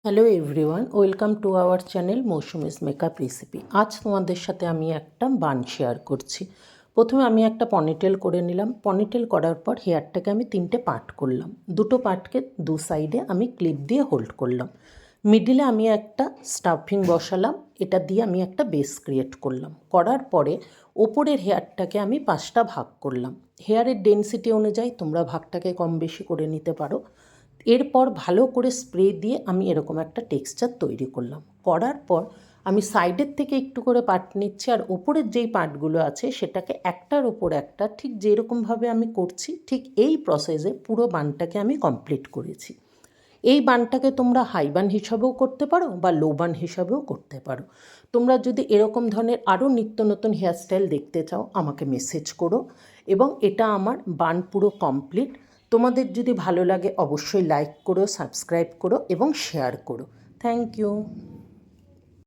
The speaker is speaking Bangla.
Hello everyone, welcome to our channel Mousumi's makeup recipe. আজ তোমাদের সাথে আমি একটা বান শেয়ার করছি। প্রথমে আমি একটা পনিটেল করে নিলাম। পনিটেল করার পর হেয়ারটাকে আমি 3টে পার্ট করলাম। দুটো পার্টকে দু সাইডে আমি ক্লিপ দিয়ে হোল্ড করলাম। মিডিলে আমি একটা স্টাফিং বসালাম। এটা দিয়ে আমি একটা বেস ক্রিয়েট করলাম। করার পরে ওপরের হেয়ারটাকে আমি 5টা ভাগ করলাম। হেয়ারের ডেন্সিটি অনুযায়ী তোমরা ভাগটাকে কম বেশি করে নিতে পারো। এরপর ভালো করে স্প্রে দিয়ে আমি এরকম একটা টেক্সচার তৈরি করলাম। করার পর আমি সাইডের থেকে একটু করে পার্ট নিচ্ছি, আর ওপরের যেই পার্টগুলো আছে সেটাকে একটার ওপর একটা ঠিক যেরকমভাবে আমি করছি ঠিক এই প্রসেসে পুরো বানটাকে আমি কমপ্লিট করেছি। এই বানটাকে তোমরা হাই বান হিসাবেও করতে পারো বা লো বান হিসাবেও করতে পারো। তোমরা যদি এরকম ধরনের আরও নিত্য নতুন হেয়ারস্টাইল দেখতে চাও আমাকে মেসেজ করো। এবং এটা আমার বান পুরো কমপ্লিট। তোমাদের যদি ভালো লাগে অবশ্যই লাইক করো, সাবস্ক্রাইব করো এবং শেয়ার করো। Thank you.